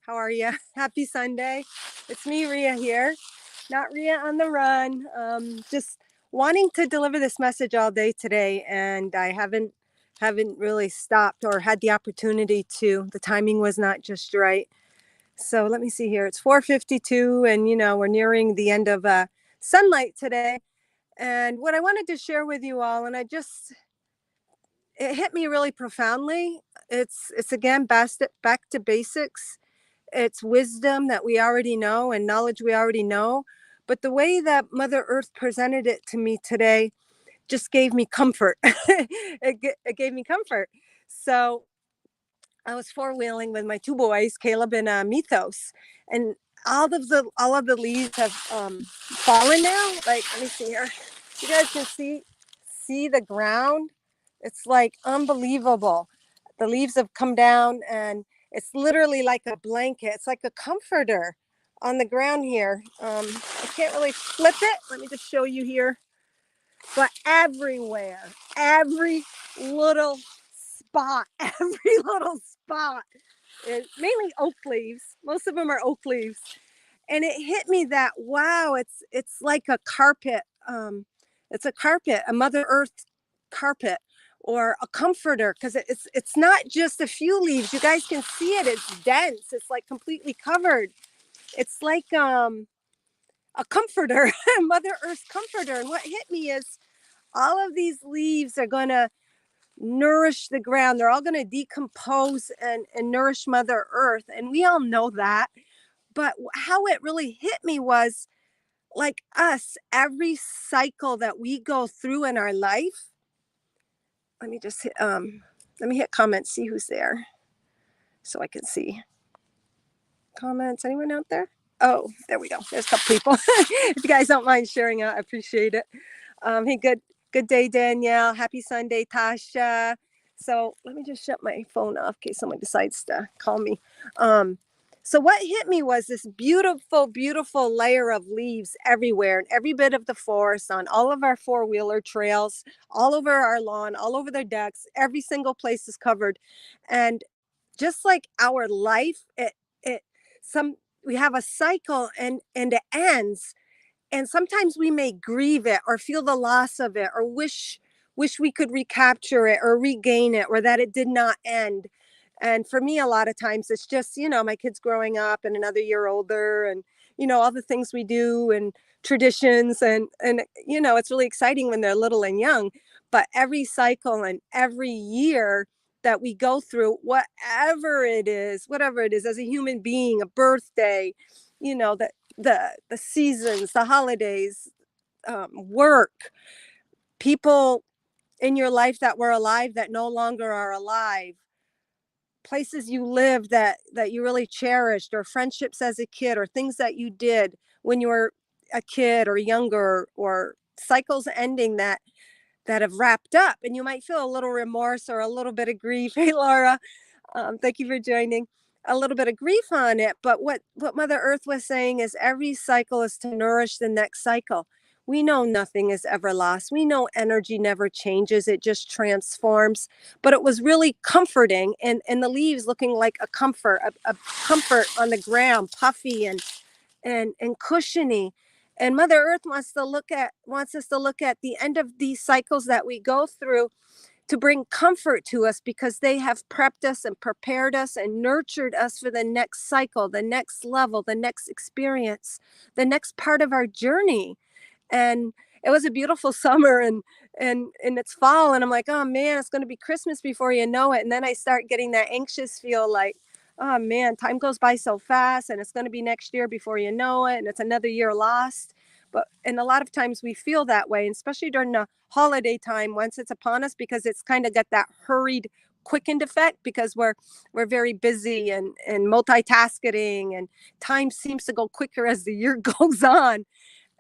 How are you? Happy Sunday. It's me, Ria here. Not Ria on the run. Just wanting to deliver this message all day today, and I haven't really stopped or had the opportunity to. The timing was not just right. So let me see here. It's 4:52, and we're nearing the end of sunlight today. And what I wanted to share with you all, and it hit me really profoundly. It's again back to basics. It's wisdom that we already know and knowledge we already know. But the way that Mother Earth presented it to me today just gave me comfort. It gave me comfort. So I was four wheeling with my two boys, Caleb and Mythos, and all of the leaves have fallen now. Like, let me see here. You guys can see the ground. It's like unbelievable. The leaves have come down, and it's literally like a blanket. It's like a comforter on the ground here. I can't really flip it. Let me just show you here. But everywhere, every little spot, every little spot is mainly oak leaves. Most of them are oak leaves. And it hit me that wow, it's like a carpet. It's a carpet, a Mother Earth carpet or a comforter, because it's not just a few leaves. You guys can see it. It's dense. It's like completely covered. It's like a comforter, Mother Earth's comforter. And what hit me is all of these leaves are going to nourish the ground. They're all going to decompose and nourish Mother Earth. And we all know that. But how it really hit me was like us, every cycle that we go through in our life. Let me just let me hit comments, see who's there so I can see comments. Anyone out there? Oh, there we go. There's a couple people. If you guys don't mind sharing out, I appreciate it. Hey, good day, Danielle. Happy Sunday, Tasha. So let me just shut my phone off in case someone decides to call me. So what hit me was this beautiful, beautiful layer of leaves everywhere in every bit of the forest, on all of our four-wheeler trails, all over our lawn, all over the decks. Every single place is covered. And just like our life, it some we have a cycle, and it ends, and sometimes we may grieve it or feel the loss of it or wish we could recapture it or regain it, or that it did not end. And for me, a lot of times it's just my kids growing up and another year older, and all the things we do and traditions, and it's really exciting when they're little and young. But every cycle and every year that we go through, whatever it is as a human being, a birthday, the seasons, the holidays, work, people in your life that were alive that no longer are alive, places you lived that you really cherished, or friendships as a kid, or things that you did when you were a kid or younger, or cycles ending that have wrapped up, and you might feel a little remorse or a little bit of grief. Hey, Laura, thank you for joining. A little bit of grief on it, but what Mother Earth was saying is every cycle is to nourish the next cycle. We know nothing is ever lost. We know energy never changes; it just transforms. But it was really comforting, and the leaves looking like a comfort on the ground, puffy and cushiony. And Mother Earth wants us to look at the end of these cycles that we go through, to bring comfort to us, because they have prepped us and prepared us and nurtured us for the next cycle, the next level, the next experience, the next part of our journey. And it was a beautiful summer, and it's fall, and I'm like, oh man, it's going to be Christmas before you know it. And then I start getting that anxious feel, like, oh man, time goes by so fast, and it's going to be next year before you know it, and it's another year lost. And a lot of times we feel that way, and especially during the holiday time, once it's upon us, because it's kind of got that hurried, quickened effect, because we're very busy and multitasking, and time seems to go quicker as the year goes on.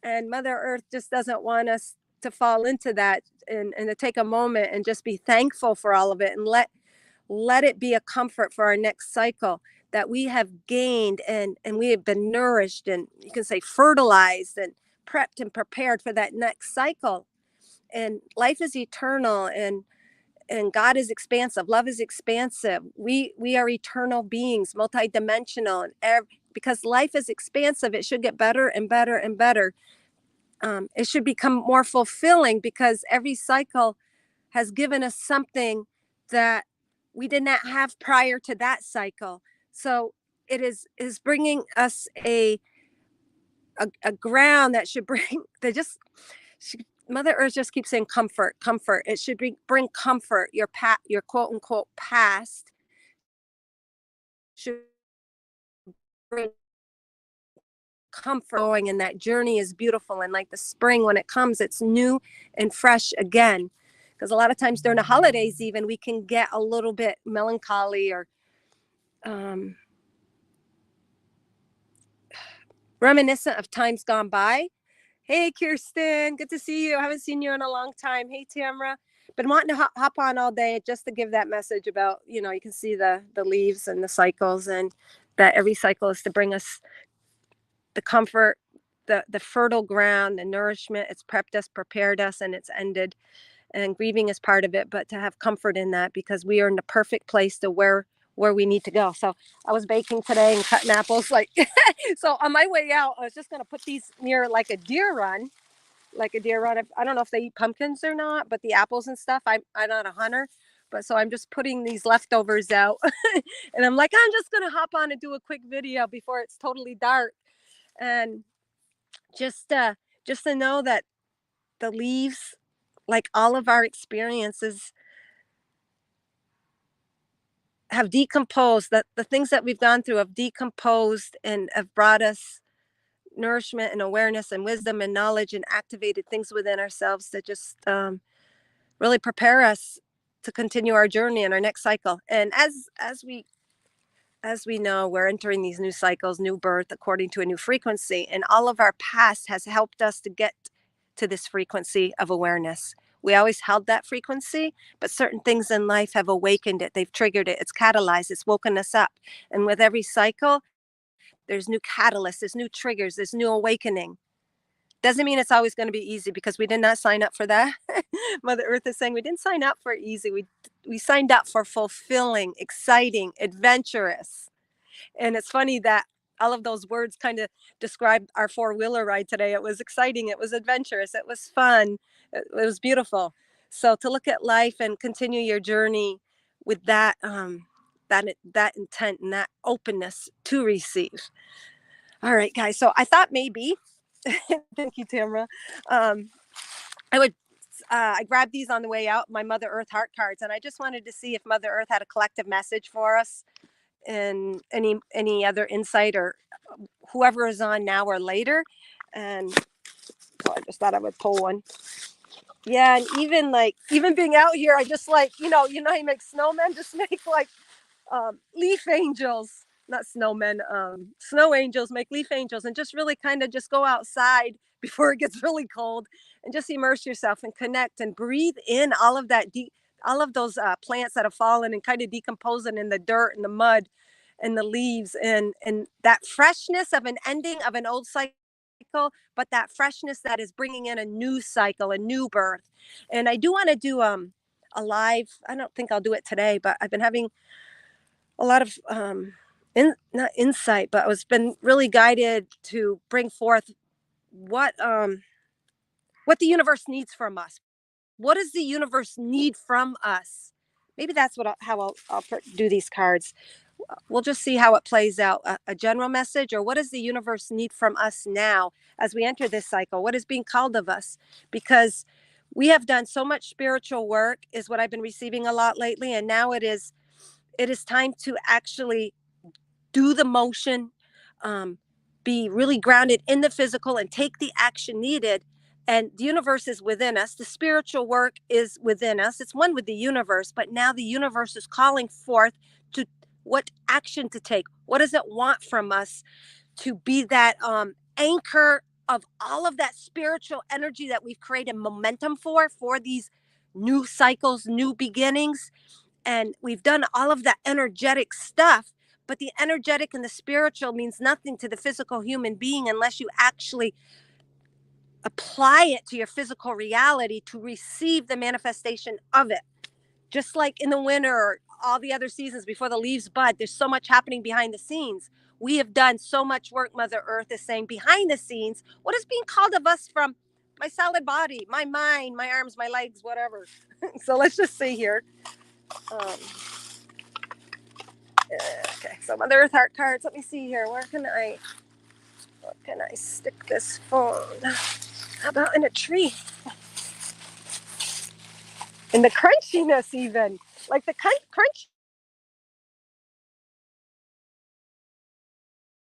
And Mother Earth just doesn't want us to fall into that, and to take a moment and just be thankful for all of it, and let it be a comfort for our next cycle, that we have gained, and we have been nourished, and you can say fertilized and prepped and prepared for that next cycle. And life is eternal, and God is expansive. Love is expansive. We are eternal beings, multidimensional, and because life is expansive, it should get better and better and better. It should become more fulfilling because every cycle has given us something that we did not have prior to that cycle. So it is bringing us a ground that should bring that just Mother Earth just keeps saying comfort, comfort. It should bring comfort. Your quote unquote past should bring comfort going, and that journey is beautiful. And like the spring, when it comes, it's new and fresh again. Because a lot of times during the holidays, even we can get a little bit melancholy or um, reminiscent of times gone by. Hey, Kirsten, good to see you. I haven't seen you in a long time. Hey, Tamara. Been wanting to hop on all day just to give that message about, you can see the leaves and the cycles, and that every cycle is to bring us the comfort, the fertile ground, the nourishment. It's prepped us, prepared us, and it's ended. And grieving is part of it, but to have comfort in that because we are in the perfect place to where we need to go. So I was baking today and cutting apples so on my way out, I was just going to put these near like a deer run, I don't know if they eat pumpkins or not, but the apples and stuff, I'm not a hunter, but so I'm just putting these leftovers out and I'm like, I'm just going to hop on and do a quick video before it's totally dark. And just to know that the leaves, like all of our experiences, have decomposed, that the things that we've gone through have decomposed and have brought us nourishment and awareness and wisdom and knowledge and activated things within ourselves that just really prepare us to continue our journey in our next cycle. And as we know, we're entering these new cycles, new birth according to a new frequency, and all of our past has helped us to get to this frequency of awareness. We always held that frequency, but certain things in life have awakened it. They've triggered it. It's catalyzed. It's woken us up. And with every cycle, there's new catalysts, there's new triggers, there's new awakening. Doesn't mean it's always going to be easy because we did not sign up for that. Mother Earth is saying we didn't sign up for easy. We signed up for fulfilling, exciting, adventurous. And it's funny that all of those words kind of described our four-wheeler ride today. It was exciting, it was adventurous, it was fun, it was beautiful. So to look at life and continue your journey with that intent and that openness to receive. All right, guys. So I thought maybe, thank you, Tamara. Um, I would. I grabbed these on the way out, my Mother Earth heart cards, and I just wanted to see if Mother Earth had a collective message for us, and any other insight, or whoever is on now or later. And so I just thought I would pull one. Yeah, and even being out here, I just how you make snowmen, just make like leaf angels, not snowmen, snow angels, make leaf angels, and just really kind of just go outside before it gets really cold and just immerse yourself and connect and breathe in all of all of those plants that have fallen and kind of decomposing in the dirt and the mud and the leaves, and that freshness of an ending of an old cycle, but that freshness that is bringing in a new cycle, a new birth. And I do want to do a live. I don't think I'll do it today, but I've been having a lot of not insight, but I was been really guided to bring forth what what the universe needs from us. What does the universe need from us? Maybe that's how I'll do these cards. We'll just see how it plays out. A general message, or what does the universe need from us now as we enter this cycle? What is being called of us? Because we have done so much spiritual work, is what I've been receiving a lot lately, and now it is time to actually do the motion, be really grounded in the physical and take the action needed. And the universe is within us. The spiritual work is within us. It's one with the universe, but now the universe is calling forth to what action to take. What does it want from us to be that anchor of all of that spiritual energy that we've created momentum for these new cycles, new beginnings? And we've done all of that energetic stuff, but the energetic and the spiritual means nothing to the physical human being unless you actually apply it to your physical reality to receive the manifestation of it. just like in the winter or all the other seasons before the leaves bud, there's so much happening behind the scenes. We have done so much work, Mother Earth is saying, behind the scenes. What is being called of us from my solid body, my mind, my arms, my legs, whatever? So let's just see here. Um, okay, so Mother Earth heart cards. Let me see here. Where can I stick this phone? How about in a tree? In the crunchiness, even like the crunch.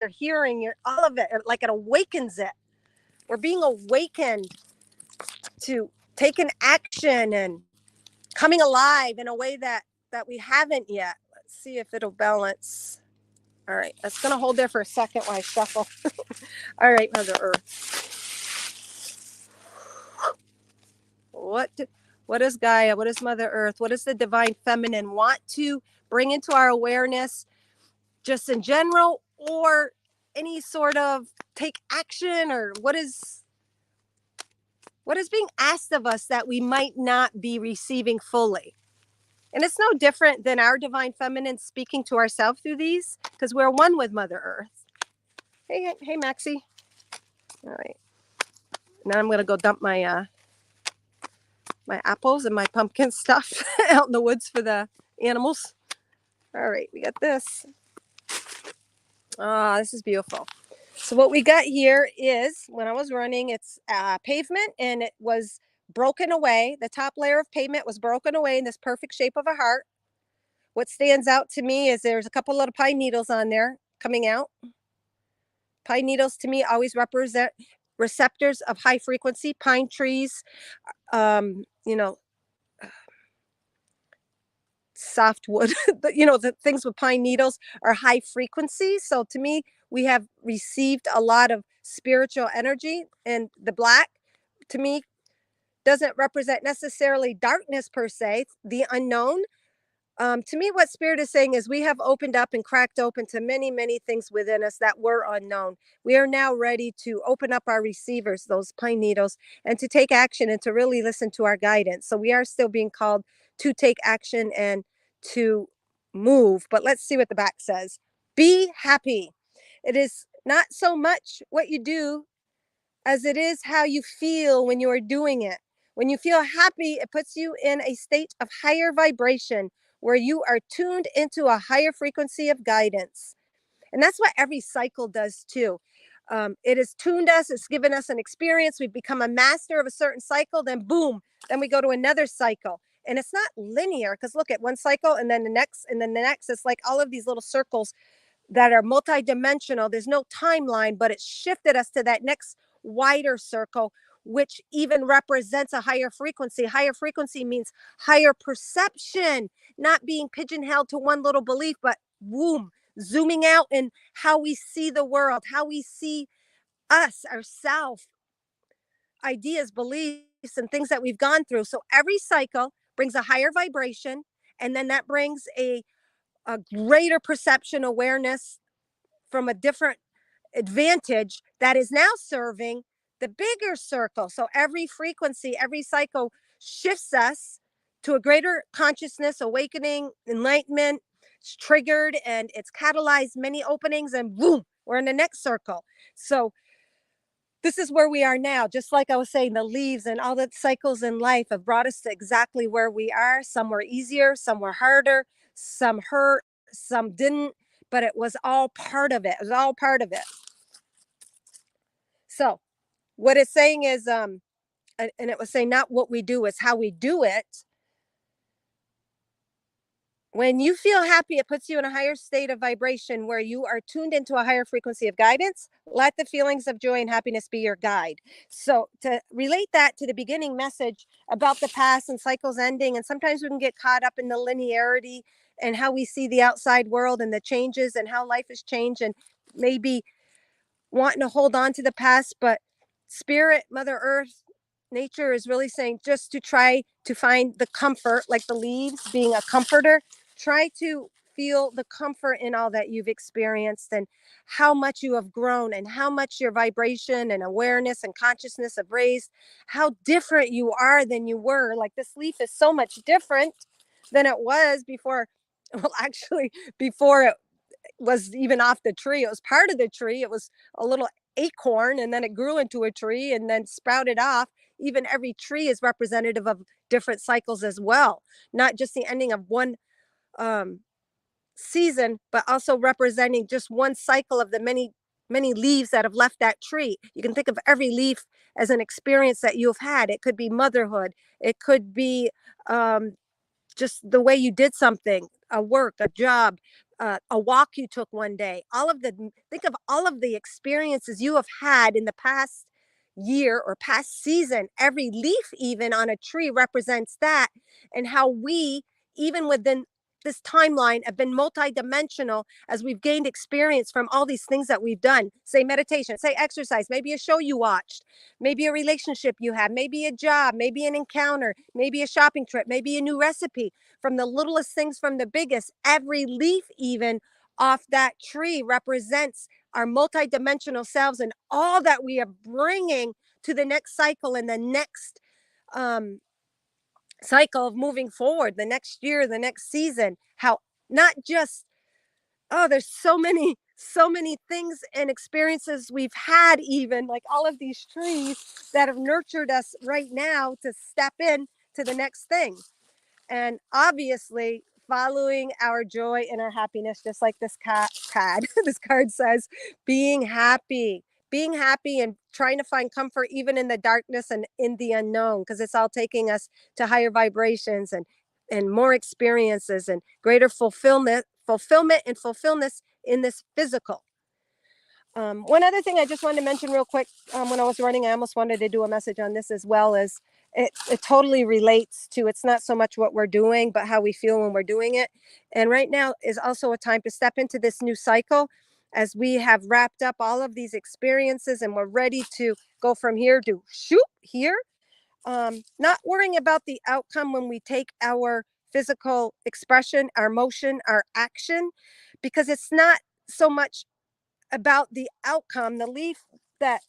You're hearing all of it, like it awakens it. We're being awakened to taking action and coming alive in a way that we haven't yet. Let's see if it'll balance. All right, that's gonna hold there for a second while I shuffle. All right, Mother Earth. What is Gaia? What is Mother Earth? What does the divine feminine want to bring into our awareness, just in general, or any sort of take action, or what is being asked of us that we might not be receiving fully? And it's no different than our divine feminine speaking to ourselves through these, because we're one with Mother Earth. Hey, Maxie. All right. Now I'm gonna go dump my my apples and my pumpkin stuff out in the woods for the animals. All right, we got this. Ah, this is beautiful. So what we got here is, when I was running, it's pavement, and it was broken away. The top layer of pavement was broken away in this perfect shape of a heart. What stands out to me is there's a couple little pine needles on there coming out. Pine needles to me always represent receptors of high frequency. Pine trees, you know, softwood, but the things with pine needles are high frequency. So to me, we have received a lot of spiritual energy, and the black to me doesn't represent necessarily darkness per se, the unknown. To me, what Spirit is saying is we have opened up and cracked open to many, many things within us that were unknown. We are now ready to open up our receivers, those pine needles, and to take action and to really listen to our guidance. So we are still being called to take action and to move. But let's see what the back says. Be happy. It is not so much what you do as it is how you feel when you are doing it. When you feel happy, it puts you in a state of higher vibration where you are tuned into a higher frequency of guidance. And that's what every cycle does too. It has tuned us, it's given us an experience. We've become a master of a certain cycle, then boom, then we go to another cycle. And it's not linear, because look at one cycle and then the next and then the next. It's like all of these little circles that are multidimensional. There's no timeline, but it shifted us to that next wider circle, which even represents a higher frequency. Higher frequency means higher perception, not being pigeonholed to one little belief, but boom, zooming out in how we see the world, how we see us, ourselves, ideas, beliefs, and things that we've gone through. So every cycle brings a higher vibration, and then that brings a greater perception awareness from a different advantage that is now serving the bigger circle. So every frequency, every cycle shifts us to a greater consciousness, awakening, enlightenment. It's triggered and it's catalyzed many openings, and boom, we're in the next circle. So this is where we are now. Just like I was saying, the leaves and all the cycles in life have brought us to exactly where we are. Some were easier, some were harder, some hurt, some didn't, but it was all part of it. It was all part of it. So what it's saying is, and it was saying not what we do, is how we do it. When you feel happy, it puts you in a higher state of vibration where you are tuned into a higher frequency of guidance. Let the feelings of joy and happiness be your guide. So, to relate that to the beginning message about the past and cycles ending, and sometimes we can get caught up in the linearity and how we see the outside world and the changes and how life has changed, and maybe wanting to hold on to the past, but Spirit, Mother Earth, nature is really saying just to try to find the comfort, like the leaves being a comforter. Try to feel the comfort in all that you've experienced, and how much you have grown, and how much your vibration and awareness and consciousness have raised, how different you are than you were. Like this leaf is so much different. than it was before. Well, actually, before it was even off the tree. It was part of the tree. It was a little acorn, and then it grew into a tree and then sprouted off. Even every tree is representative of different cycles as well, not just the ending of one um, season, but also representing just one cycle of the many leaves that have left that tree. You can think of every leaf as an experience that you've had. It could be motherhood. It could be um, just the way you did something, a work, a job, a walk you took one day. Think of all of the experiences you have had in the past year or past season. Every leaf, even on a tree, represents that, and how we, even within this timeline, have been multidimensional as we've gained experience from all these things that we've done. Say meditation, say exercise, maybe a show you watched, maybe a relationship you have, maybe a job, maybe an encounter, maybe a shopping trip, maybe a new recipe. From the littlest things from the biggest, every leaf even off that tree represents our multidimensional selves and all that we are bringing to the next cycle and the next um, cycle of moving forward, the next year, the next season. How not just, oh, there's so many things and experiences we've had, even like all of these trees that have nurtured us right now to step in to the next thing. And obviously following our joy and our happiness, just like this this card says, being happy and trying to find comfort even in the darkness and in the unknown, because it's all taking us to higher vibrations and more experiences and greater fulfillment and fulfillment in this physical. One other thing I just wanted to mention real quick, when I was running, I almost wanted to do a message on this as well, as it totally relates to, it's not so much what we're doing, but how we feel when we're doing it. And right now is also a time to step into this new cycle as we have wrapped up all of these experiences and we're ready to go from here to shoot here. Not worrying about the outcome when we take our physical expression, our motion, our action, because it's not so much about the outcome. The leaf that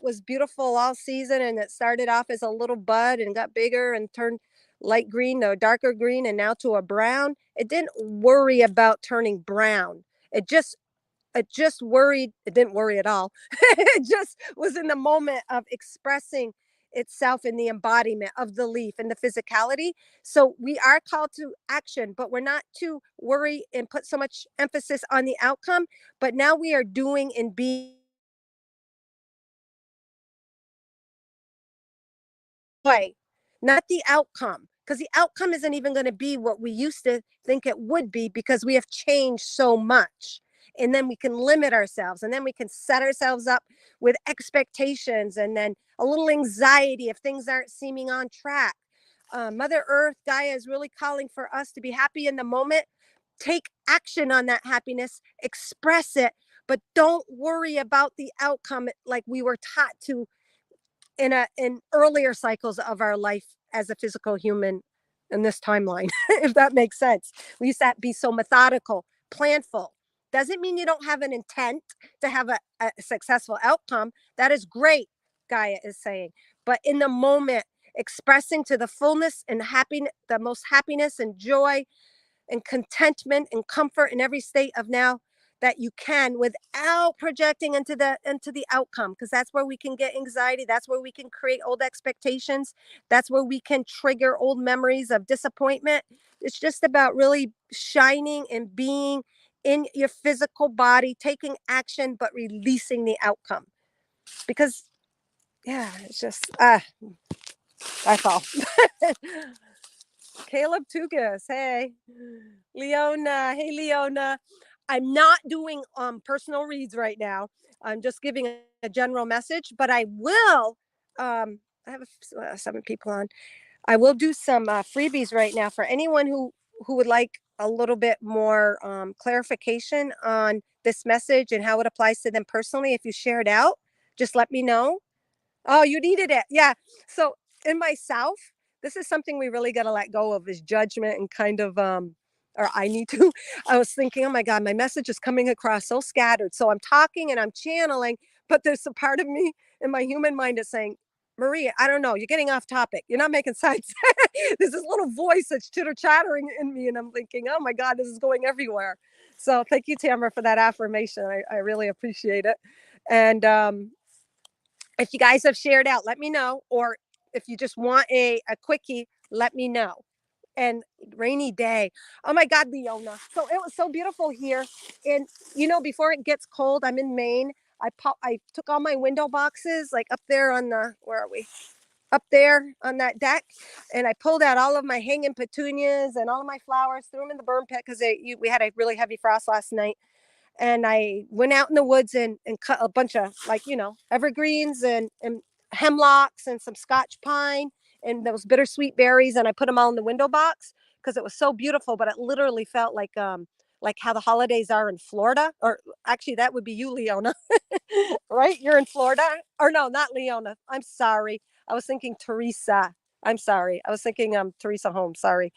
was beautiful all season and it started off as a little bud and got bigger and turned light green to a darker green and now to a brown. It didn't worry about turning brown. It just it didn't worry at all. It just was in the moment of expressing itself in the embodiment of the leaf and the physicality. So we are called to action, but we're not to worry and put so much emphasis on the outcome. But now we are doing and being way, not the outcome. Because the outcome isn't even going to be what we used to think it would be because we have changed so much. And then we can limit ourselves and then we can set ourselves up with expectations and then a little anxiety if things aren't seeming on track. Mother Earth, Gaia is really calling for us to be happy in the moment. Take action on that happiness, express it, but don't worry about the outcome like we were taught to in earlier cycles of our life as a physical human in this timeline. If that makes sense, we used to be so methodical, planful. Doesn't mean you don't have an intent to have a successful outcome. That is great, Gaia is saying, but in the moment, expressing to the fullness and happiness, the most happiness and joy and contentment and comfort in every state of now that you can, without projecting into the outcome, because that's where we can get anxiety, that's where we can create old expectations, that's where we can trigger old memories of disappointment. It's just about really shining and being in your physical body, taking action but releasing the outcome, because yeah, it's just that's all. Caleb Tugas, hey. Leona, hey Leona. I'm not doing personal reads right now. I'm just giving a general message, but I will. I have 7 people on. I will do some freebies right now for anyone who would like a little bit more clarification on this message and how it applies to them personally. If you share it out, just let me know. Oh, you needed it. Yeah. So in myself, this is something we really got to let go of, is judgment and kind of or I need to. I was thinking, oh my God, my message is coming across so scattered. So I'm talking and I'm channeling, but there's a part of me in my human mind is saying, Maria, I don't know. You're getting off topic. You're not making sense. There's this little voice that's chitter chattering in me, and I'm thinking, oh my God, this is going everywhere. So thank you, Tamara, for that affirmation. I really appreciate it. And if you guys have shared out, let me know. Or if you just want a quickie, let me know. And rainy day. Oh my God, Leona. So it was so beautiful here. And before it gets cold, I'm in Maine. I took all my window boxes, like up there on the, where are we? Up there on that deck, and I pulled out all of my hanging petunias and all of my flowers, threw them in the burn pit because we had a really heavy frost last night. And I went out in the woods and cut a bunch of, like, evergreens and hemlocks and some Scotch pine and those bittersweet berries, and I put them all in the window box because it was so beautiful. But it literally felt like how the holidays are in Florida, or actually that would be you, Leona. Right? You're in Florida, or no, not Leona. I'm sorry. I was thinking Teresa. I'm sorry. I was thinking Teresa Holmes. Sorry.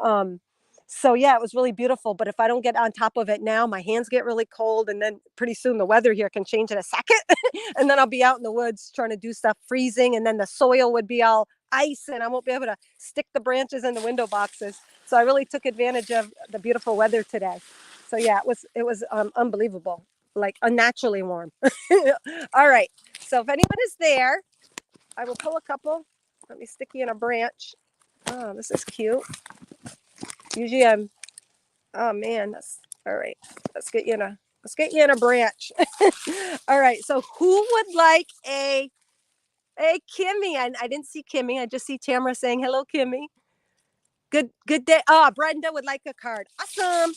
Um, so yeah, it was really beautiful. But if I don't get on top of it now, my hands get really cold, and then pretty soon the weather here can change in a second, and then I'll be out in the woods trying to do stuff, freezing, and then the soil would be all ice, and I won't be able to stick the branches in the window boxes. So I really took advantage of the beautiful weather today. So yeah, it was unbelievable, like unnaturally warm. All right. So if anyone is there, I will pull a couple. Let me stick you in a branch. Oh, this is cute. Usually I'm. Oh man, that's all right. Let's get you in a branch. All right. So who would like a Kimmy? I didn't see Kimmy. I just see Tamara saying hello, Kimmy. Good day. Oh, Brenda would like a card. Awesome.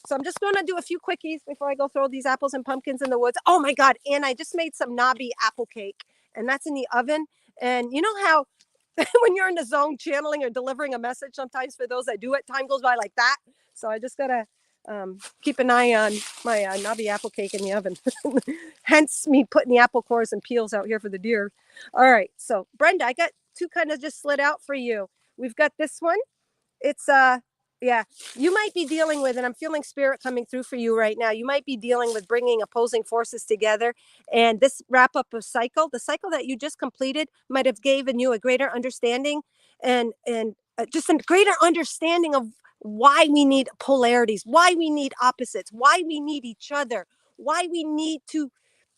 So I'm just going to do a few quickies before I go throw these apples and pumpkins in the woods. Oh my God. And I just made some knobby apple cake, and that's in the oven. And you know how when you're in the zone channeling or delivering a message, sometimes for those that do it, time goes by like that. So I just got to keep an eye on my knobby apple cake in the oven. Hence me putting the apple cores and peels out here for the deer. All right. So Brenda, I got two kind of just slid out for you. We've got this one. It's yeah, you might be dealing with, and I'm feeling spirit coming through for you right now. You might be dealing with bringing opposing forces together, and this wrap up of cycle, the cycle that you just completed, might have given you a greater understanding, and just a greater understanding of why we need polarities, why we need opposites, why we need each other, why we need to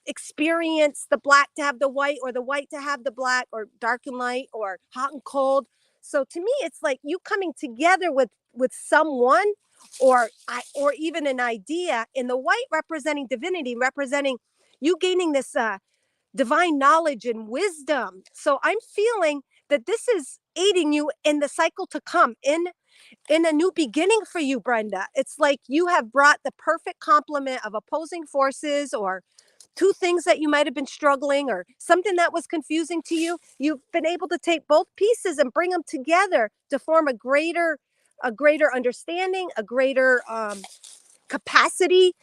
experience the black to have the white, or the white to have the black, or dark and light, or hot and cold. So to me, it's like you coming together with someone, or even an idea, in the white representing divinity, representing you gaining this divine knowledge and wisdom. So I'm feeling that this is aiding you in the cycle to come, in a new beginning for you, Brenda. It's like you have brought the perfect complement of opposing forces, or two things that you might have been struggling, or something that was confusing to you. You've been able to take both pieces and bring them together to form a greater understanding, a greater capacity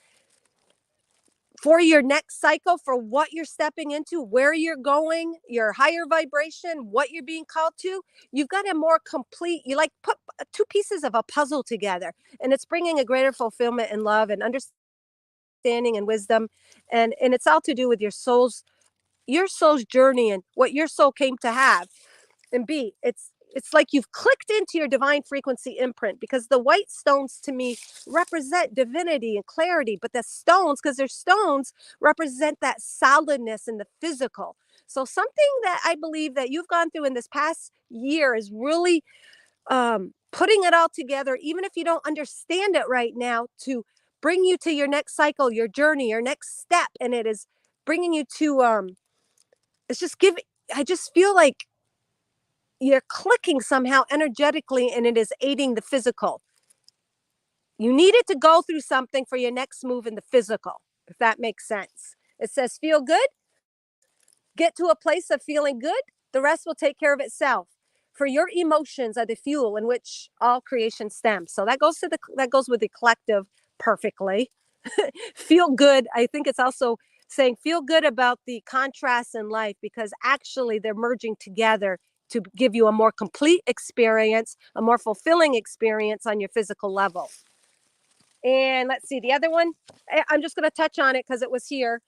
for your next cycle, for what you're stepping into, where you're going, your higher vibration, what you're being called to. You've got a more complete, you like put two pieces of a puzzle together, and it's bringing a greater fulfillment and love and understanding and wisdom. And it's all to do with your soul's journey and what your soul came to have and be. It's like you've clicked into your divine frequency imprint, because the white stones to me represent divinity and clarity, but the stones, because they're stones, represent that solidness in the physical. So something that I believe that you've gone through in this past year is really putting it all together, even if you don't understand it right now, to bring you to your next cycle, your journey, your next step. And it is bringing you to it's just giving, I just feel like you're clicking somehow energetically, and it is aiding the physical. You needed to go through something for your next move in the physical, if that makes sense. It says feel good, get to a place of feeling good, the rest will take care of itself. For your emotions are the fuel in which all creation stems. So that goes with the collective perfectly. Feel good. I think it's also saying feel good about the contrasts in life, because actually they're merging together to give you a more complete experience, a more fulfilling experience on your physical level. And let's see the other one. I'm just going to touch on it because it was here.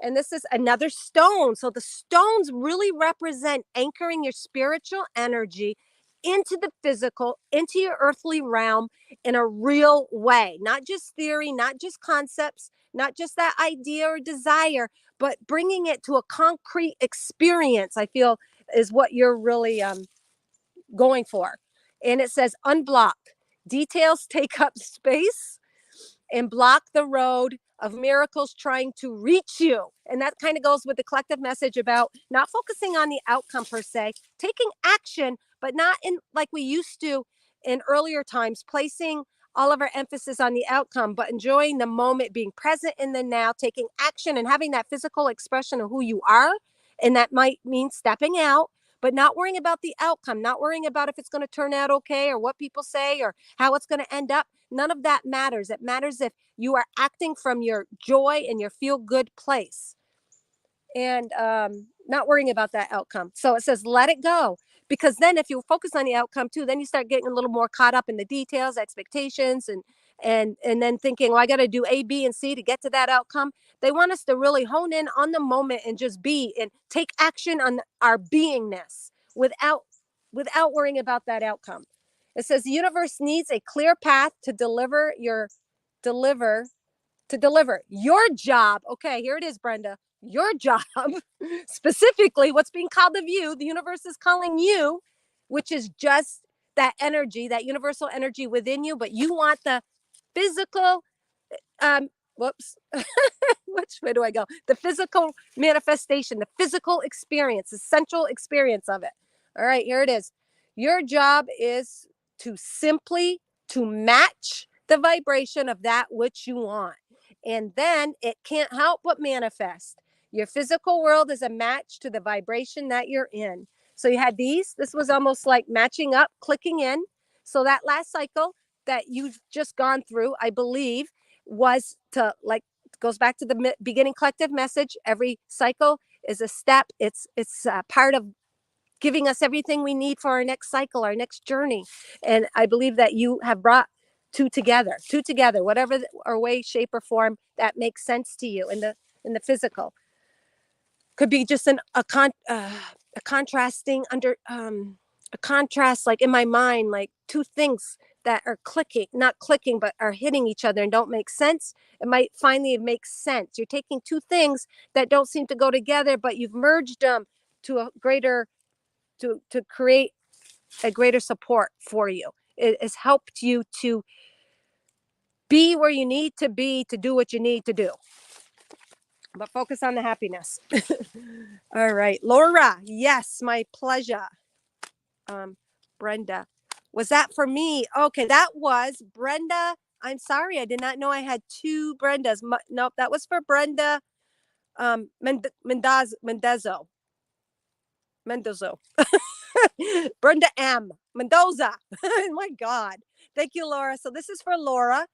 And this is another stone. So the stones really represent anchoring your spiritual energy into the physical, into your earthly realm in a real way, not just theory, not just concepts, not just that idea or desire, but bringing it to a concrete experience, I feel is what you're really going for. And it says unblock. Details take up space and block the road of miracles trying to reach you. And that kind of goes with the collective message about not focusing on the outcome per se, taking action, but not in like we used to in earlier times, placing all of our emphasis on the outcome, but enjoying the moment, being present in the now, taking action and having that physical expression of who you are. And that might mean stepping out, but not worrying about the outcome, not worrying about if it's going to turn out okay or what people say or how it's going to end up. None of that matters. It matters if you are acting from your joy and your feel good place and not worrying about that outcome. So it says, let it go. Because then if you focus on the outcome too, then you start getting a little more caught up in the details, expectations, and then thinking, well, I got to do A, B, and C to get to that outcome. They want us to really hone in on the moment and just be and take action on our beingness without worrying about that outcome. It says the universe needs a clear path to deliver deliver your job. Okay, here it is, Brenda. Your job, specifically what's being called of you, the universe is calling you, which is just that energy, that universal energy within you, but you want the physical, whoops, which way do I go? The physical manifestation, the physical experience, the central experience of it. All right, here it is. Your job is to simply to match the vibration of that which you want. And then it can't help but manifest. Your physical world is a match to the vibration that you're in. So you had these. This was almost like matching up, clicking in. So that last cycle that you've just gone through, I believe, was to like goes back to the beginning collective message. Every cycle is a step. It's part of giving us everything we need for our next cycle, our next journey. And I believe that you have brought two together, whatever or way, shape, or form that makes sense to you in the physical. Could be just a contrasting under a contrast, like in my mind, like two things that are clicking, not clicking, but are hitting each other and don't make sense. It might finally make sense. You're taking two things that don't seem to go together, but you've merged them to a greater to create a greater support for you. It has helped you to be where you need to be to do what you need to do. But focus on the happiness. All right, Laura. Yes, my pleasure. Brenda. Was that for me? Okay, that was Brenda. I'm sorry, I did not know I had two Brendas. Nope, that was for Brenda Mendoza. Brenda M. Mendoza. Oh my God. Thank you, Laura. So this is for Laura.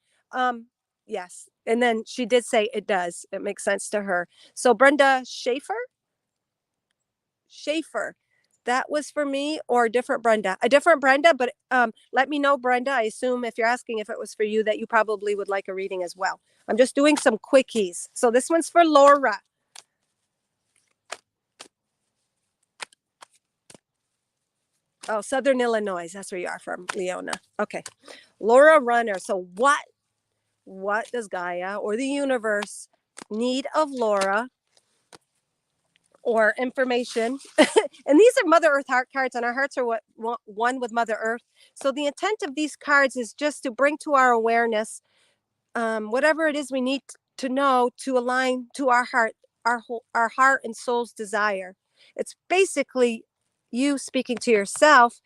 Yes. And then she did say it does. It makes sense to her. So Brenda Schaefer. That was for me or a different Brenda? A different Brenda, but let me know, Brenda. I assume if you're asking if it was for you, that you probably would like a reading as well. I'm just doing some quickies. So this one's for Laura. Oh, Southern Illinois. That's where you are from, Leona. Okay. Laura Runner. So what does Gaia or the universe need of Laura or information? And these are Mother Earth heart cards, and our hearts are one with Mother Earth. So the intent of these cards is just to bring to our awareness whatever it is we need to know to align to our heart, our heart and soul's desire. It's basically you speaking to yourself,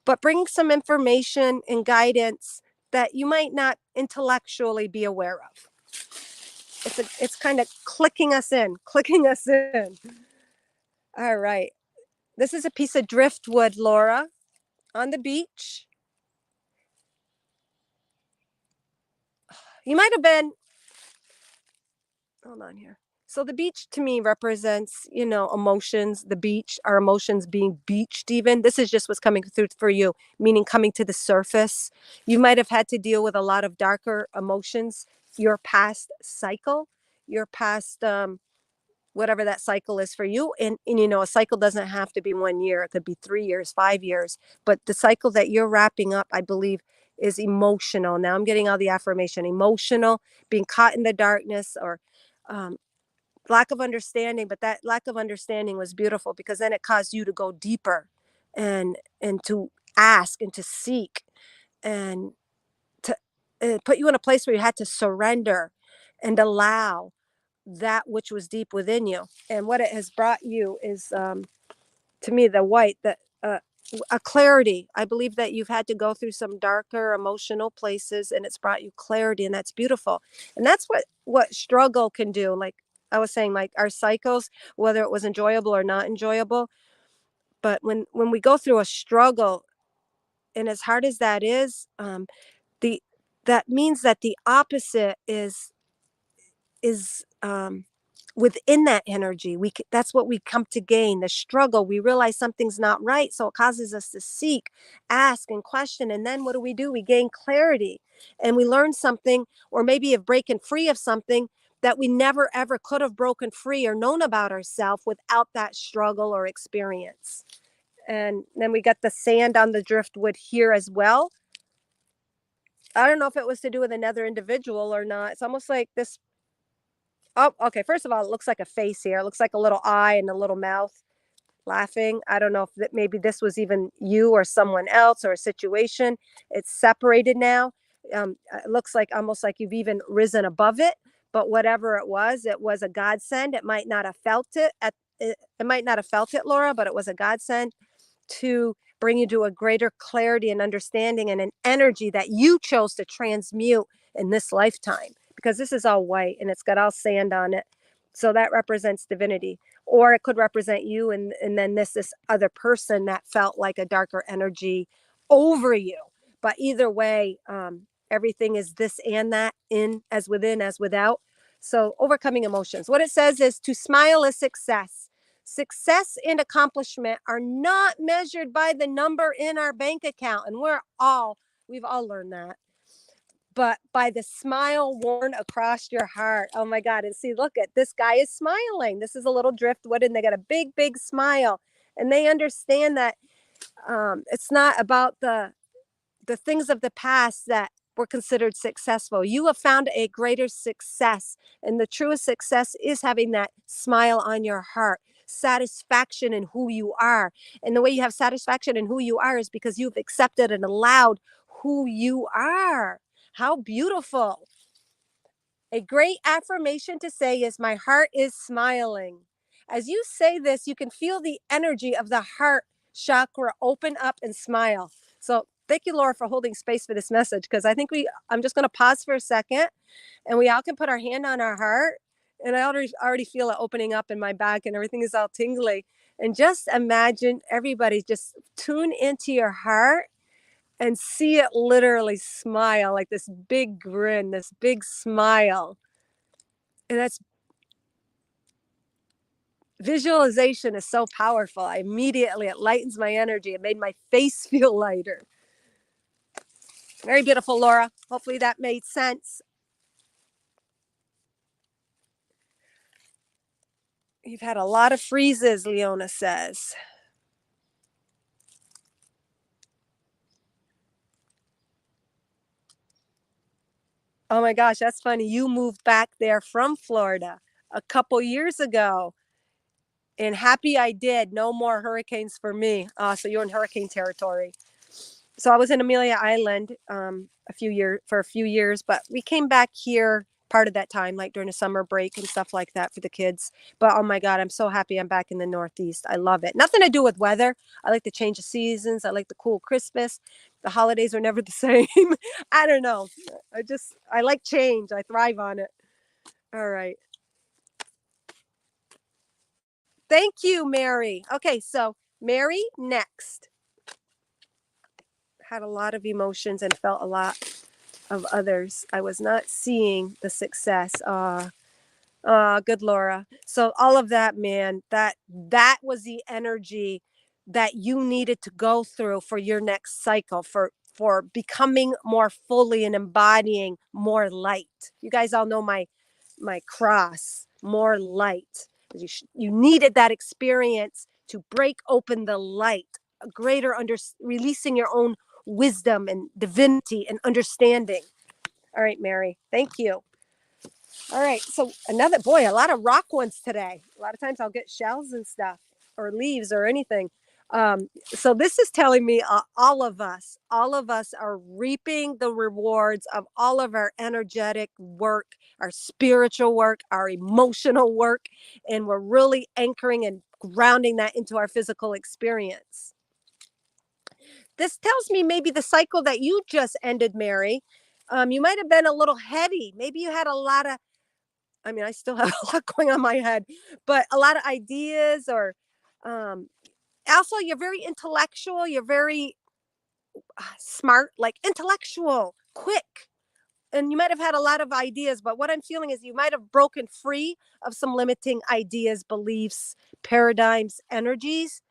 but bringing some information and guidance that you might not intellectually be aware of. It's kind of clicking us in. All right. This is a piece of driftwood, Laura, on the beach. You might have been, hold on here. So the beach to me represents, emotions, the beach, our emotions being beached even. This is just what's coming through for you, meaning coming to the surface. You might have had to deal with a lot of darker emotions, your past cycle. your past whatever that cycle is for you. And you know, a cycle doesn't have to be 1 year, it could be 3 years, 5 years. But the cycle that you're wrapping up, I believe, is emotional. Now I'm getting all the affirmation: emotional, being caught in the darkness, or um, lack of understanding. But that lack of understanding was beautiful, because then it caused you to go deeper, and to ask and to seek, and to put you in a place where you had to surrender and allow that which was deep within you. And what it has brought you is, to me, the white, that a clarity. I believe that you've had to go through some darker emotional places, and it's brought you clarity, and that's beautiful. And that's what struggle can do. Like I was saying, like our cycles, whether it was enjoyable or not enjoyable, but when we go through a struggle, and as hard as that is, the that means that the opposite is within that energy. That's what we come to gain. The struggle, we realize something's not right, so it causes us to seek, ask, and question. And then what do? We gain clarity, and we learn something, or maybe have breaking free of something that we never ever could have broken free or known about ourselves without that struggle or experience. And then we got the sand on the driftwood here as well. I don't know if it was to do with another individual or not. It's almost like this. Oh, okay. First of all, it looks like a face here. It looks like a little eye and a little mouth laughing. I don't know if maybe this was even you or someone else or a situation. It's separated now. It looks like almost like you've even risen above it. But whatever it was a godsend. It might not have felt it it might not have felt it, Laura, but it was a godsend to bring you to a greater clarity and understanding, and an energy that you chose to transmute in this lifetime, because this is all white and it's got all sand on it. So that represents divinity, or it could represent you, and then this other person that felt like a darker energy over you. But either way, everything is this and that, in as within as without. So overcoming emotions, what it says is to smile is success. Success and accomplishment are not measured by the number in our bank account. And we've all learned that. But by the smile worn across your heart. Oh my God. And see, look at this guy is smiling. This is a little driftwood, and they got a big, big smile. And they understand that it's not about the things of the past that were considered successful. You have found a greater success. And the truest success is having that smile on your heart, satisfaction in who you are. And the way you have satisfaction in who you are is because you've accepted and allowed who you are. How beautiful. A great affirmation to say is, my heart is smiling. As you say this, you can feel the energy of the heart chakra open up and smile. So thank you, Laura, for holding space for this message, because I'm just going to pause for a second, and we all can put our hand on our heart. And I already feel it opening up in my back, and everything is all tingly. And just imagine everybody just tune into your heart and see it literally smile, like this big grin, this big smile. And that's visualization is so powerful. It lightens my energy. It made my face feel lighter. Very beautiful, Laura. Hopefully that made sense. You've had a lot of freezes, Leona says. Oh my gosh, that's funny. You moved back there from Florida a couple years ago. And happy I did. No more hurricanes for me. So you're in hurricane territory. So I was in Amelia Island for a few years, but we came back here part of that time, like during the summer break and stuff like that for the kids. But oh my God, I'm so happy I'm back in the Northeast. I love it. Nothing to do with weather. I like the change of seasons. I like the cool Christmas. The holidays are never the same. I don't know. I like change. I thrive on it. All right. Thank you, Mary. Okay, so Mary next. Had a lot of emotions and felt a lot of others. I was not seeing the success. Good Laura. So all of that, man, that was the energy that you needed to go through for your next cycle, for becoming more fully and embodying more light. You guys all know my cross, more light. You needed that experience to break open the light, a greater releasing your own wisdom and divinity and understanding. All right, Mary, thank you. All right, so a lot of rock ones today. A lot of times I'll get shells and stuff or leaves or anything. So this is telling me all of us are reaping the rewards of all of our energetic work, our spiritual work, our emotional work, and we're really anchoring and grounding that into our physical experience. This tells me maybe the cycle that you just ended, Mary. You might have been a little heady. Maybe you had a lot of, I mean, I still have a lot going on in my head, but a lot of ideas or um, also you're very intellectual. You're very smart, like intellectual, quick. And you might have had a lot of ideas, but what I'm feeling is you might have broken free of some limiting ideas, beliefs, paradigms, energies.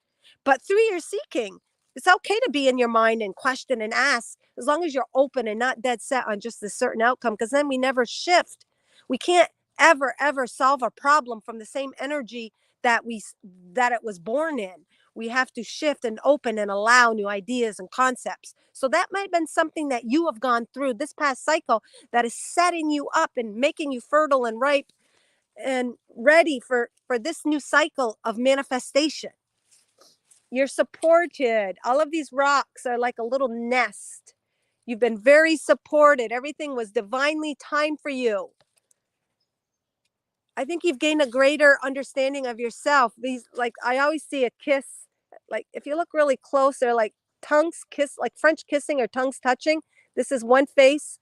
But through your seeking, it's okay to be in your mind and question and ask as long as you're open and not dead set on just a certain outcome, because then we never shift. We can't ever solve a problem from the same energy that it was born in. We have to shift and open and allow new ideas and concepts. So that might have been something that you have gone through this past cycle that is setting you up and making you fertile and ripe and ready for this new cycle of manifestation. You're supported. All of these rocks are like a little nest. You've been very supported. Everything was divinely timed for you. I think you've gained a greater understanding of yourself. These, like, I always see a kiss. Like, if you look really close, they're like tongues kiss, like French kissing or tongues touching. This is one face.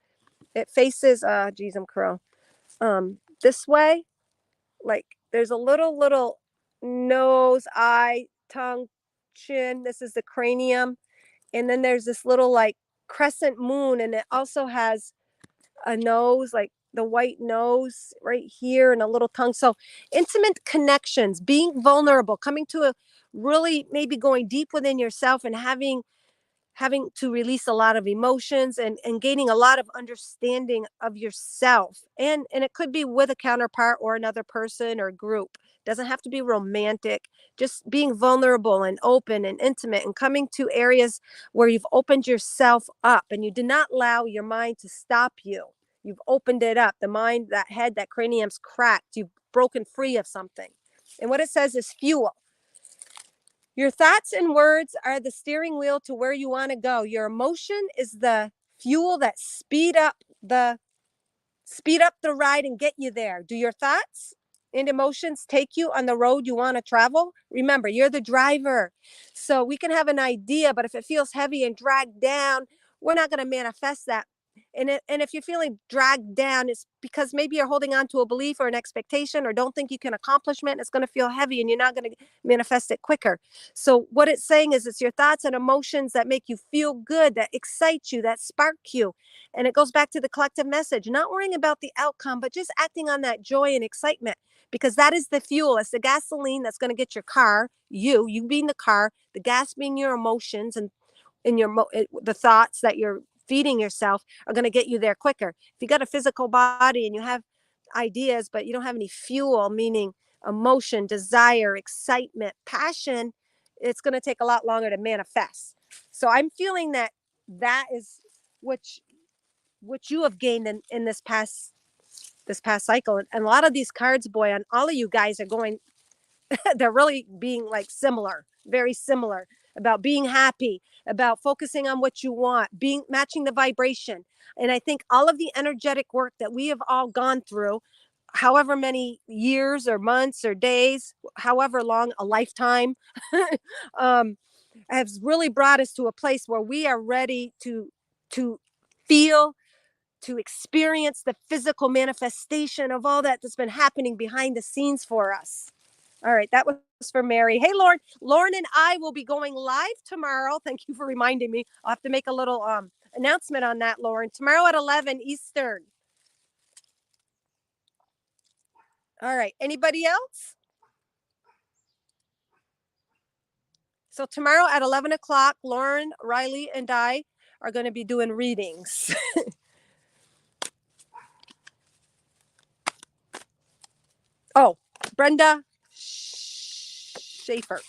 It faces, geez, I'm crow. This way, like, there's a little nose, eye, tongue, chin. This is the cranium. And then there's this little like crescent moon, and it also has a nose, like the white nose right here, and a little tongue. So intimate connections, being vulnerable, coming to a really maybe going deep within yourself and having to release a lot of emotions and gaining a lot of understanding of yourself, and it could be with a counterpart or another person or group. Doesn't have to be romantic. Just being vulnerable and open and intimate and coming to areas where you've opened yourself up and you did not allow your mind to stop you. You've opened it up. The mind, that head, that cranium's cracked. You've broken free of something. And what it says is fuel. Your thoughts and words are the steering wheel to where you want to go. Your emotion is the fuel that speed up the ride and get you there. Do your thoughts and emotions take you on the road you want to travel? Remember, you're the driver. So we can have an idea, but if it feels heavy and dragged down, we're not going to manifest that. And if you're feeling dragged down, it's because maybe you're holding on to a belief or an expectation or don't think you can accomplish it. It's going to feel heavy and you're not going to manifest it quicker. So what it's saying is it's your thoughts and emotions that make you feel good, that excite you, that spark you. And it goes back to the collective message, not worrying about the outcome, but just acting on that joy and excitement, because that is the fuel. It's the gasoline that's going to get your car, you being the car, the gas being your emotions, and in the thoughts that you're feeding yourself are going to get you there quicker. If you got a physical body and you have ideas but you don't have any fuel, meaning emotion, desire, excitement, passion, it's going to take a lot longer to manifest. So I'm feeling that that is what you have gained in this past cycle. And a lot of these cards, boy, and all of you guys are going they're really being like similar, very similar, about being happy, about focusing on what you want, being matching the vibration. And I think all of the energetic work that we have all gone through, however many years or months or days, however long, a lifetime, um, has really brought us to a place where we are ready to feel, to experience the physical manifestation of all that's been happening behind the scenes for us. All right, that was for Mary. Hey, Lauren. Lauren and I will be going live tomorrow. Thank you for reminding me. I'll have to make a little announcement on that, Lauren. Tomorrow at 11 Eastern. All right. Anybody else? So tomorrow at 11 o'clock, Lauren, Riley, and I are going to be doing readings. Oh, Brenda Schaefer.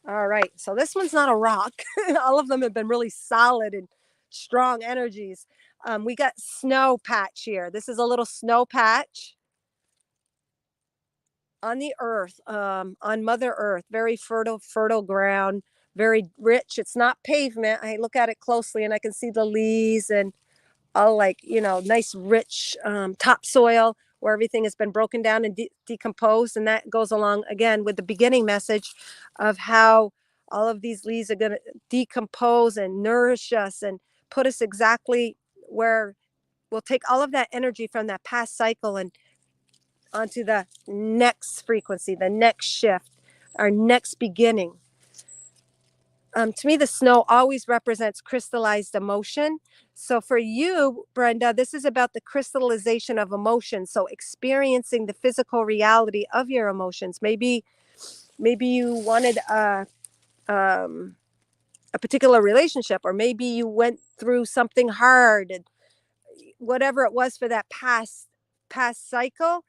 All right. So this one's not a rock. All of them have been really solid and strong energies. We got snow patch here. This is a little snow patch on the earth, on Mother Earth. Very fertile ground, very rich. It's not pavement. I look at it closely and I can see the leaves and all, like, nice rich topsoil where everything has been broken down and decomposed. And that goes along again with the beginning message of how all of these leaves are going to decompose and nourish us and put us exactly where we'll take all of that energy from that past cycle and onto the next frequency, the next shift, our next beginning. To me, the snow always represents crystallized emotion. So for you, Brenda, this is about the crystallization of emotion. So experiencing the physical reality of your emotions. Maybe you wanted a particular relationship, or maybe you went through something hard, and whatever it was for that past cycle,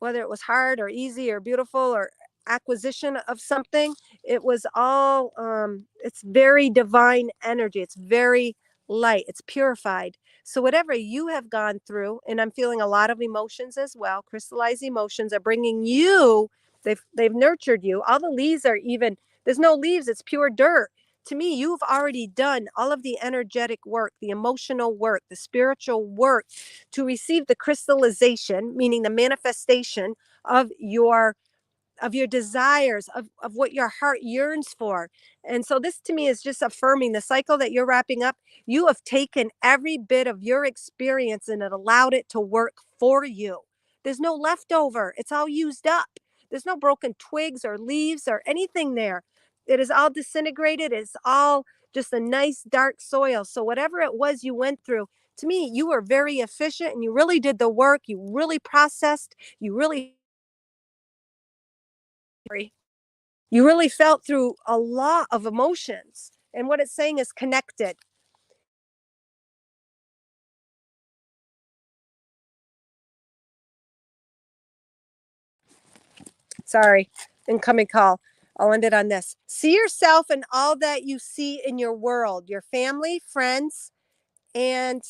whether it was hard or easy or beautiful or acquisition of something, it was all it's very divine energy, it's very light, it's purified. So whatever you have gone through, and I'm feeling a lot of emotions as well, crystallized emotions are bringing you, they've nurtured you. All the leaves are, even there's no leaves, it's pure dirt. To me, you've already done all of the energetic work, the emotional work, the spiritual work to receive the crystallization, meaning the manifestation of your desires, of what your heart yearns for. And so this to me is just affirming the cycle that you're wrapping up. You have taken every bit of your experience and it allowed it to work for you. There's no leftover, it's all used up. There's no broken twigs or leaves or anything there. It is all disintegrated, it's all just a nice dark soil. So whatever it was you went through, to me, you were very efficient and you really did the work. You really processed, you really felt through a lot of emotions. And what it's saying is connected. Sorry, incoming call. I'll end it on this. See yourself in all that you see in your world, your family, friends, and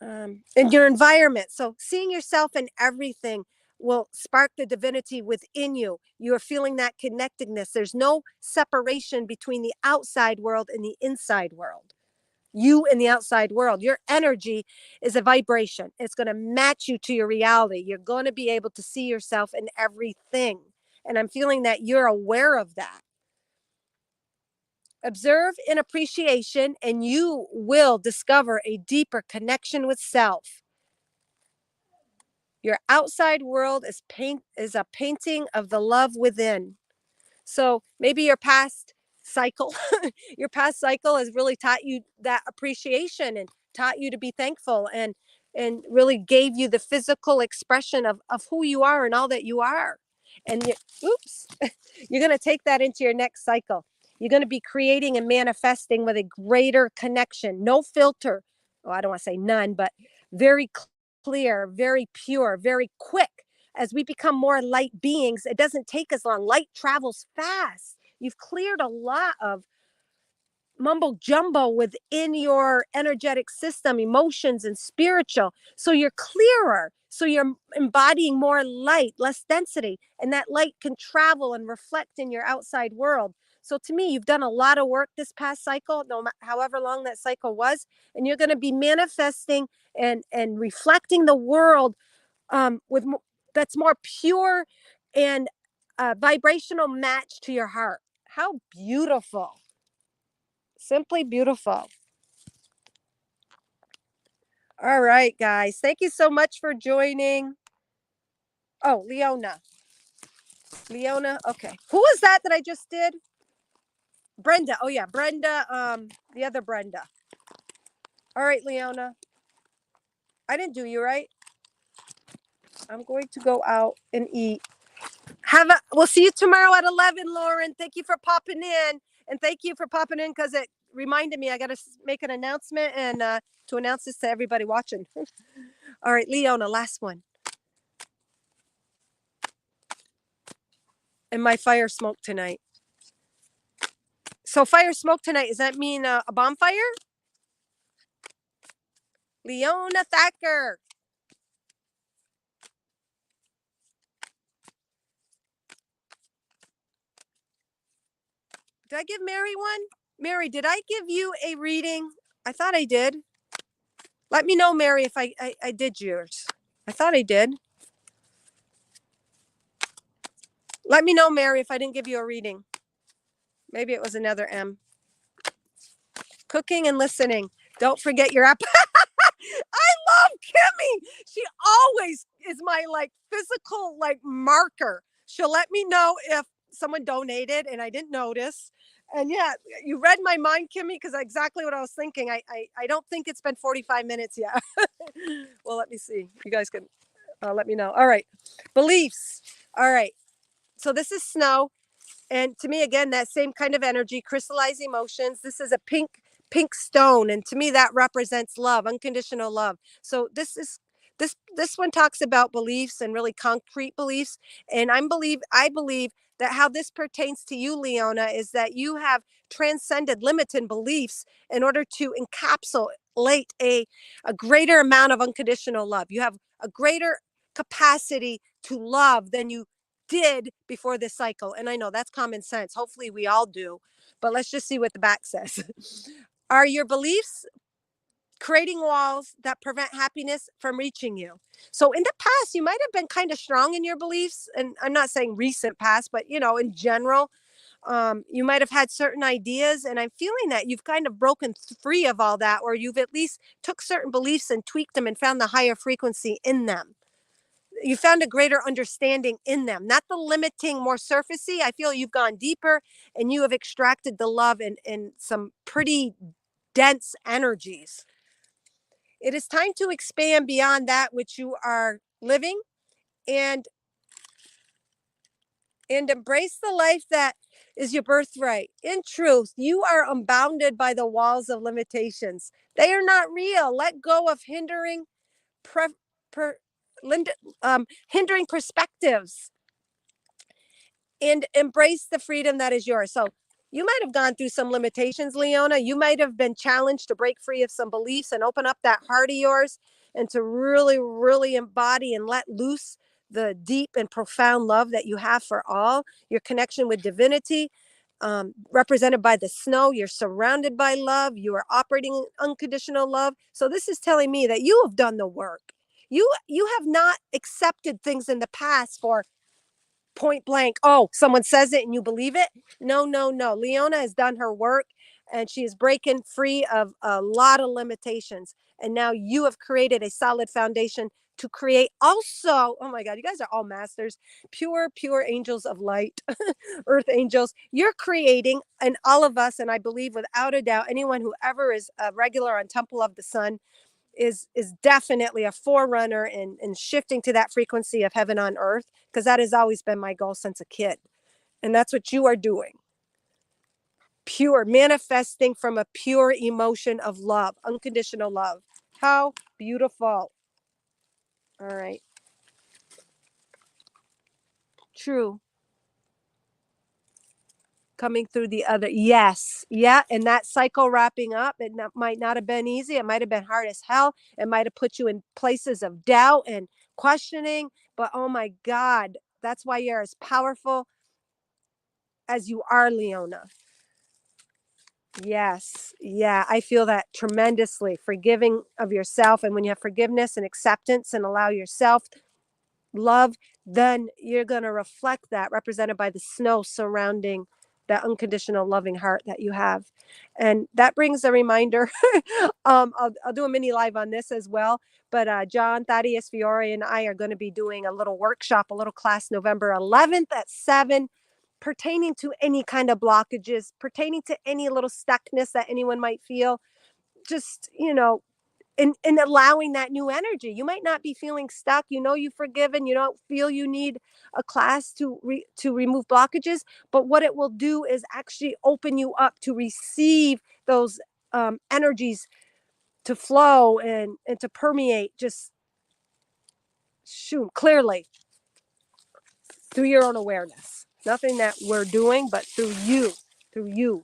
in your environment. So seeing yourself in everything will spark the divinity within you. You are feeling that connectedness. There's no separation between the outside world and the inside world. You in the outside world, your energy is a vibration. It's going to match you to your reality. You're going to be able to see yourself in everything. And I'm feeling that you're aware of that. Observe in appreciation, and you will discover a deeper connection with self. Your outside world is a painting of the love within. So maybe your past cycle, your past cycle has really taught you that appreciation and taught you to be thankful, and really gave you the physical expression of who you are and all that you are. And oops, you're going to take that into your next cycle. You're going to be creating and manifesting with a greater connection, no filter. Oh, I don't want to say none, but very clear, very pure, very quick. As we become more light beings, it doesn't take as long. Light travels fast. You've cleared a lot of mumbo jumbo within your energetic system, emotions and spiritual. So you're clearer. So you're embodying more light, less density, and that light can travel and reflect in your outside world. So to me, you've done a lot of work this past cycle, no matter however long that cycle was, and you're going to be manifesting and reflecting the world with that's more pure and a vibrational match to your heart. How beautiful! Simply beautiful. All right, guys. Thank you so much for joining. Oh, Leona. Leona. Okay. Who was that I just did? Brenda. Oh yeah, Brenda. The other Brenda. All right, Leona. I didn't do you right. I'm going to go out and eat. We'll see you tomorrow at 11, Lauren. Thank you for popping in. And thank you for popping in because it reminded me I got to make an announcement and to announce this to everybody watching. All right, Leona, last one. and my fire smoke tonight. So fire smoke tonight, does that mean a bonfire? Leona Thacker. Did I give Mary one? Mary, did I give you a reading? I thought I did. Let me know, Mary, if I did yours. I thought I did. Let me know, Mary, if I didn't give you a reading. Maybe it was another M. Cooking and listening. Don't forget your app. I love Kimmy. She always is my like physical like marker. She'll let me know if someone donated and I didn't notice. And yeah, you read my mind, Kimmy, because exactly what I was thinking. I don't think it's been 45 minutes yet. Well, let me see. You guys can let me know. All right. Beliefs. All right. So this is snow. And to me, again, that same kind of energy, crystallized emotions. This is a pink stone, and to me, that represents love, unconditional love. So this one talks about beliefs and really concrete beliefs. And I believe that how this pertains to you, Leona, is that you have transcended limited beliefs in order to encapsulate a greater amount of unconditional love. You have a greater capacity to love than you did before this cycle. And I know that's common sense. Hopefully we all do. But let's just see what the back says. Are your beliefs creating walls that prevent happiness from reaching you? So in the past, you might have been kind of strong in your beliefs. And I'm not saying recent past, but in general, you might have had certain ideas. And I'm feeling that you've kind of broken free of all that, or you've at least took certain beliefs and tweaked them and found the higher frequency in them. You found a greater understanding in them, not the limiting, more surfacey. I feel you've gone deeper and you have extracted the love in some pretty dense energies. It is time to expand beyond that which you are living and embrace the life that is your birthright. In truth, you are unbounded by the walls of limitations. They are not real. Let go of pre, per, hindering perspectives and embrace the freedom that is yours. So you might have gone through some limitations, Leona. You might have been challenged to break free of some beliefs and open up that heart of yours and to really, really embody and let loose the deep and profound love that you have for all, your connection with divinity, represented by the snow. You're surrounded by love. You are operating unconditional love. So this is telling me that you have done the work. You have not accepted things in the past for point blank, oh, someone says it and you believe it. No, no, no. Leona has done her work and she is breaking free of a lot of limitations. And now you have created a solid foundation to create also, oh my God, you guys are all masters, pure angels of light, earth angels. You're creating, and all of us, and I believe without a doubt, anyone who ever is a regular on Temple of the Sun is definitely a forerunner in shifting to that frequency of heaven on earth, because that has always been my goal since a kid. And that's what you are doing. Pure, manifesting from a pure emotion of love, unconditional love. How beautiful. All right. True. Coming through the other. Yes. Yeah. And that cycle wrapping up, might not have been easy. It might have been hard as hell. It might have put you in places of doubt and questioning. But oh my God, that's why you're as powerful as you are, Leona. Yes. Yeah. I feel that tremendously. Forgiving of yourself. And when you have forgiveness and acceptance and allow yourself love, then you're going to reflect that, represented by the snow surrounding that unconditional loving heart that you have. And that brings a reminder. I'll do a mini live on this as well. But John Thaddeus Fiore and I are going to be doing a little workshop, a little class November 11th at 7, pertaining to any kind of blockages, pertaining to any little stuckness that anyone might feel. Just, in allowing that new energy. You might not be feeling stuck. You've forgiven. You don't feel you need a class to remove blockages. But what it will do is actually open you up to receive those energies to flow and to permeate just clearly through your own awareness. Nothing that we're doing, but through you. Through you.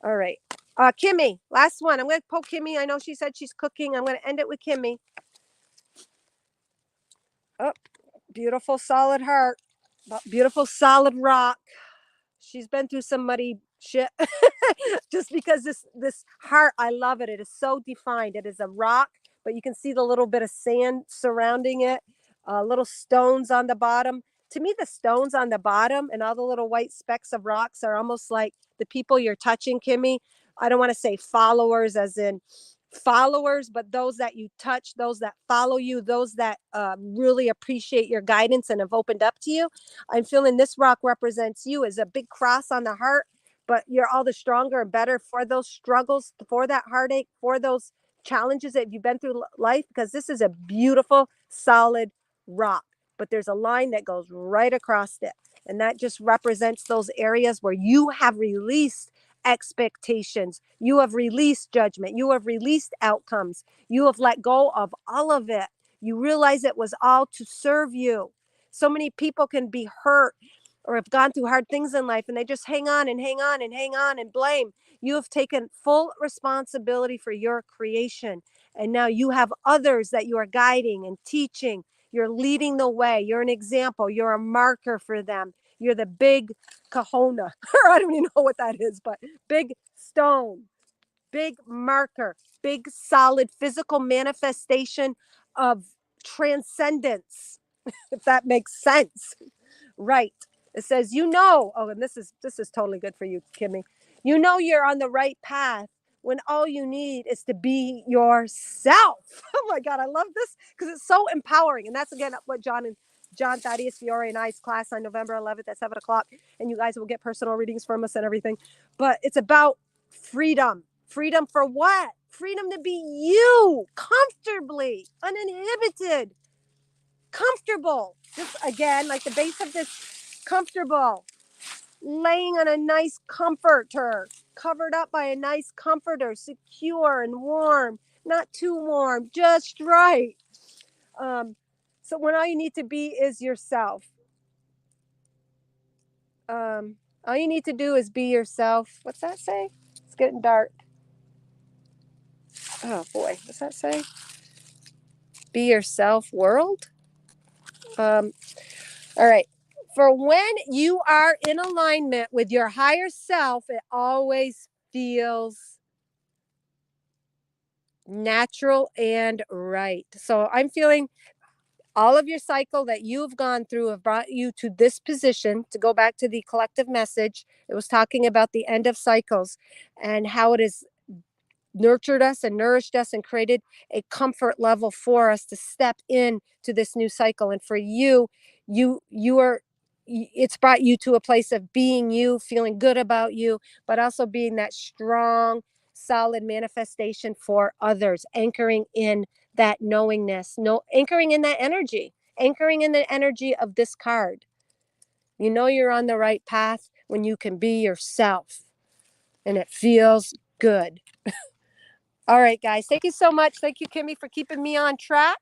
All right. Kimmy, last one. I'm going to poke Kimmy. I know she said she's cooking. I'm going to end it with Kimmy. Oh, beautiful solid heart. Beautiful solid rock. She's been through some muddy shit. Just because this heart, I love it. It is so defined. It is a rock, but you can see the little bit of sand surrounding it, little stones on the bottom. To me, the stones on the bottom and all the little white specks of rocks are almost like the people you're touching, Kimmy. I don't want to say followers as in followers, but those that you touch, those that follow you, those that really appreciate your guidance and have opened up to you. I'm feeling this rock represents you as a big cross on the heart, but you're all the stronger and better for those struggles, for that heartache, for those challenges that you've been through life, because this is a beautiful, solid rock. But there's a line that goes right across it. And that just represents those areas where you have released expectations. You have released judgment. You have released outcomes. You have let go of all of it. You realize it was all to serve you. So many people can be hurt or have gone through hard things in life and they just hang on and hang on and hang on and blame. You have taken full responsibility for your creation. And now you have others that you are guiding and teaching. You're leading the way. You're an example. You're a marker for them. You're the big kahuna, or I don't even know what that is, but big stone, big marker, big solid physical manifestation of transcendence, if that makes sense. Right. It says, oh, and this is totally good for you, Kimmy. You know you're on the right path when all you need is to be yourself. Oh my God, I love this because it's so empowering. And that's again what John Thaddeus Fiore and I's class on November 11th at 7:00. And you guys will get personal readings from us and everything. But it's about freedom. Freedom for what? Freedom to be you comfortably, uninhibited, comfortable. Just again, like the base of this, comfortable, laying on a nice comforter, covered up by a nice comforter, secure and warm, not too warm, just right. So when all you need to be is yourself. All you need to do is be yourself. What's that say? It's getting dark. Oh boy, what's that say? Be yourself, world. All right. For when you are in alignment with your higher self, it always feels natural and right. So I'm feeling all of your cycle that you've gone through have brought you to this position. To go back to the collective message, it was talking about the end of cycles and how it is nurtured us and nourished us and created a comfort level for us to step in to this new cycle. And for you are, it's brought you to a place of being you, feeling good about you, but also being that strong, solid manifestation for others, anchoring in that knowingness, anchoring in that energy, anchoring in the energy of this card. You know you're on the right path when you can be yourself and it feels good. All right, guys. Thank you so much. Thank you, Kimmy, for keeping me on track.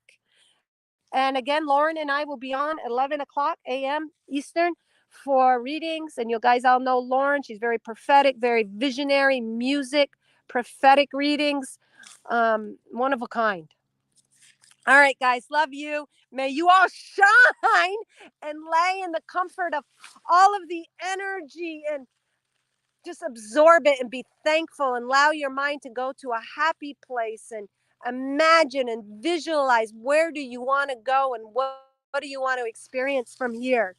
And again, Lauren and I will be on at 11:00 a.m. Eastern for readings. And you guys all know Lauren. She's very prophetic, very visionary, music, prophetic readings. One of a kind. All right, guys. Love you. May you all shine and lay in the comfort of all of the energy and just absorb it and be thankful and allow your mind to go to a happy place and imagine and visualize where do you want to go and what do you want to experience from here.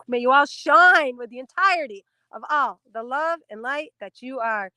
May you all shine with the entirety of all the love and light that you are.